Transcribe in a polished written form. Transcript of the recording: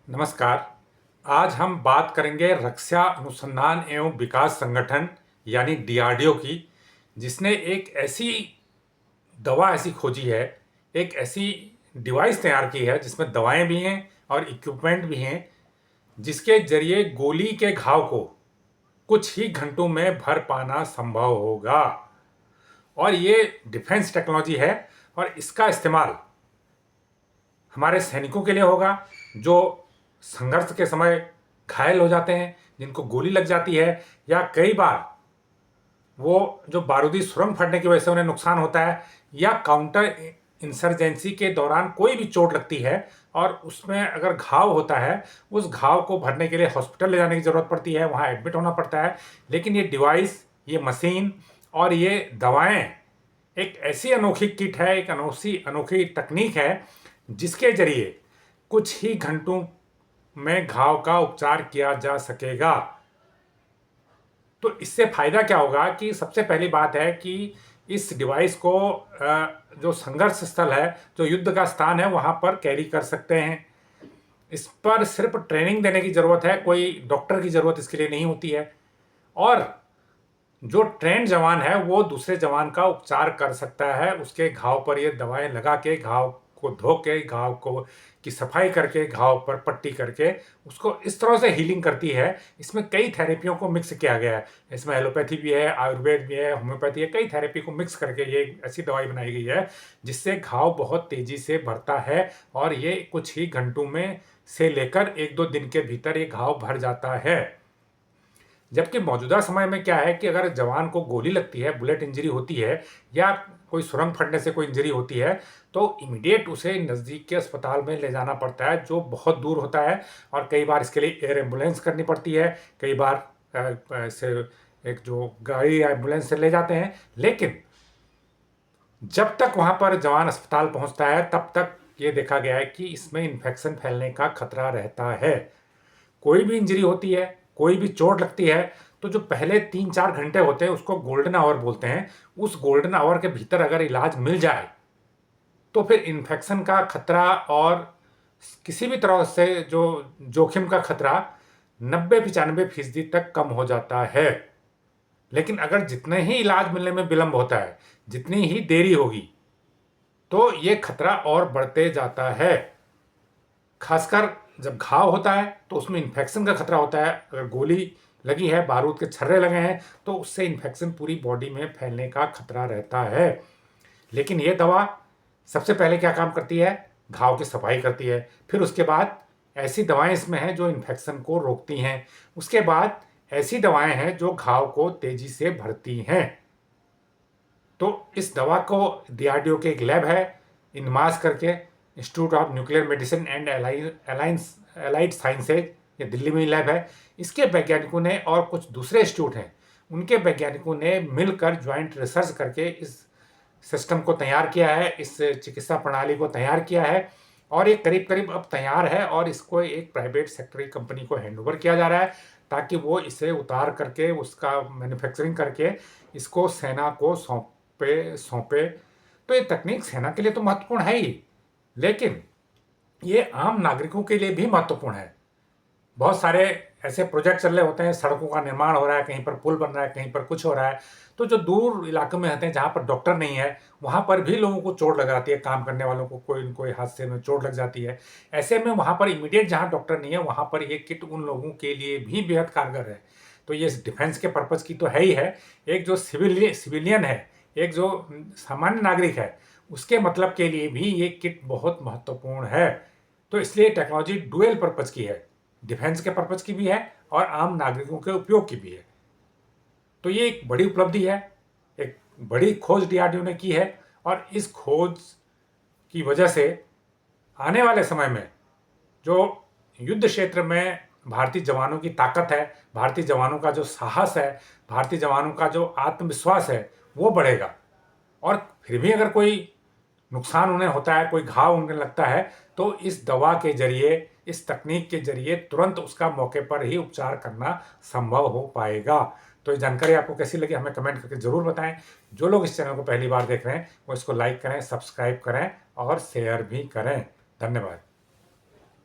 नमस्कार। आज हम बात करेंगे रक्षा अनुसंधान एवं विकास संगठन यानी डीआरडीओ की, जिसने एक ऐसी दवा ऐसी खोजी है, एक ऐसी डिवाइस तैयार की है जिसमें दवाएं भी हैं और इक्विपमेंट भी हैं, जिसके जरिए गोली के घाव को कुछ ही घंटों में भर पाना संभव होगा। और ये डिफेंस टेक्नोलॉजी है और इसका इस्तेमाल हमारे सैनिकों के लिए होगा जो संघर्ष के समय घायल हो जाते हैं, जिनको गोली लग जाती है, या कई बार वो जो बारूदी सुरंग फटने की वजह से उन्हें नुकसान होता है, या काउंटर इंसर्जेंसी के दौरान कोई भी चोट लगती है और उसमें अगर घाव होता है, उस घाव को भरने के लिए हॉस्पिटल ले जाने की ज़रूरत पड़ती है, वहाँ एडमिट होना पड़ता है। लेकिन ये डिवाइस, ये मशीन और ये दवाएं एक ऐसी अनोखी किट है, एक अनोखी अनोखी तकनीक है, जिसके जरिए कुछ ही घंटों में घाव का उपचार किया जा सकेगा। तो इससे फ़ायदा क्या होगा कि सबसे पहली बात है कि इस डिवाइस को जो संघर्ष स्थल है, जो युद्ध का स्थान है, वहाँ पर कैरी कर सकते हैं। इस पर सिर्फ ट्रेनिंग देने की ज़रूरत है, कोई डॉक्टर की ज़रूरत इसके लिए नहीं होती है। और जो ट्रेंड जवान है वो दूसरे जवान का उपचार कर सकता है, उसके घाव पर ये दवाएं लगा के, घाव को धो के, घाव को की सफाई करके, घाव पर पट्टी करके उसको इस तरह से हीलिंग करती है। इसमें कई थेरेपियों को मिक्स किया गया है, इसमें एलोपैथी भी है, आयुर्वेद भी है, होम्योपैथी है, कई थेरेपी को मिक्स करके ये ऐसी दवाई बनाई गई है जिससे घाव बहुत तेज़ी से भरता है और ये कुछ ही घंटों में से लेकर 1-2 दिन के भीतर ये घाव भर जाता है। जबकि मौजूदा समय में क्या है कि अगर जवान को गोली लगती है, बुलेट इंजरी होती है, या कोई सुरंग फटने से कोई इंजरी होती है, तो इमीडिएट उसे नज़दीक के अस्पताल में ले जाना पड़ता है, जो बहुत दूर होता है। और कई बार इसके लिए एयर एम्बुलेंस करनी पड़ती है, कई बार ऐसे एक जो गाड़ी एम्बुलेंस से ले जाते हैं। लेकिन जब तक वहाँ पर जवान अस्पताल पहुँचता है, तब तक ये देखा गया है कि इसमें इन्फेक्शन फैलने का खतरा रहता है। कोई भी इंजरी होती है, कोई भी चोट लगती है, तो जो पहले 3-4 घंटे होते हैं उसको गोल्डन आवर बोलते हैं। उस गोल्डन आवर के भीतर अगर इलाज मिल जाए तो फिर इन्फेक्शन का खतरा और किसी भी तरह से जो जोखिम का खतरा 90-95% तक कम हो जाता है। लेकिन अगर जितने ही इलाज मिलने में विलंब होता है, जितनी ही देरी होगी, तो ये खतरा और बढ़ते जाता है। खासकर जब घाव होता है तो उसमें इन्फेक्शन का खतरा होता है। अगर गोली लगी है, बारूद के छर्रे लगे हैं, तो उससे इन्फेक्शन पूरी बॉडी में फैलने का खतरा रहता है। लेकिन ये दवा सबसे पहले क्या काम करती है? घाव की सफाई करती है। फिर उसके बाद ऐसी दवाएं इसमें हैं जो इन्फेक्शन को रोकती हैं। उसके बाद ऐसी दवाएं हैं जो घाव को तेजी से भरती हैं। तो इस दवा को डीआरडीओ के एक लैब है, इनमास करके, institute of nuclear medicine and allied sciences, ये दिल्ली में ही लैब है। इसके वैज्ञानिकों ने और कुछ दूसरे इंस्टीट्यूट हैं, उनके वैज्ञानिकों ने मिलकर ज्वाइंट रिसर्च करके इस सिस्टम को तैयार किया है, इस चिकित्सा प्रणाली को तैयार किया है। और ये करीब करीब अब तैयार है और इसको एक प्राइवेट सेक्टर की कंपनी को हैंडओवर किया जा रहा है, ताकि वो इसे उतार करके, उसका मैन्युफैक्चरिंग करके इसको सेना को सौंपे। तो ये तकनीक सेना के लिए तो महत्वपूर्ण है ही, लेकिन ये आम नागरिकों के लिए भी महत्वपूर्ण है। बहुत सारे ऐसे प्रोजेक्ट चल रहे होते हैं, सड़कों का निर्माण हो रहा है, कहीं पर पुल बन रहा है, कहीं पर कुछ हो रहा है। तो जो दूर इलाकों में होते हैं, जहाँ पर डॉक्टर नहीं है, वहाँ पर भी लोगों को चोट लग जाती है, काम करने वालों को कोई न कोई हादसे में चोट लग जाती है। ऐसे में वहाँ पर इमीडिएट जहाँ डॉक्टर नहीं है, वहाँ पर ये किट उन लोगों के लिए भी बेहद कारगर है। तो ये डिफेंस के पर्पज़ की तो है ही है। एक जो सिविलियन है, एक जो सामान्य नागरिक है, उसके मतलब के लिए भी ये किट बहुत महत्वपूर्ण है। तो इसलिए टेक्नोलॉजी डुअल पर्पज़ की है, डिफेंस के पर्पज़ की भी है और आम नागरिकों के उपयोग की भी है। तो ये एक बड़ी उपलब्धि है, एक बड़ी खोज डीआरडीओ ने की है। और इस खोज की वजह से आने वाले समय में जो युद्ध क्षेत्र में भारतीय जवानों की ताकत है, भारतीय जवानों का जो साहस है, भारतीय जवानों का जो आत्मविश्वास है, वो बढ़ेगा। और फिर भी अगर कोई नुकसान उन्हें होता है, कोई घाव उन्हें लगता है, तो इस दवा के जरिए, इस तकनीक के जरिए तुरंत उसका मौके पर ही उपचार करना संभव हो पाएगा। तो ये जानकारी आपको कैसी लगी, हमें कमेंट करके ज़रूर बताएं। जो लोग इस चैनल को पहली बार देख रहे हैं वो इसको लाइक करें, सब्सक्राइब करें और शेयर भी करें। धन्यवाद।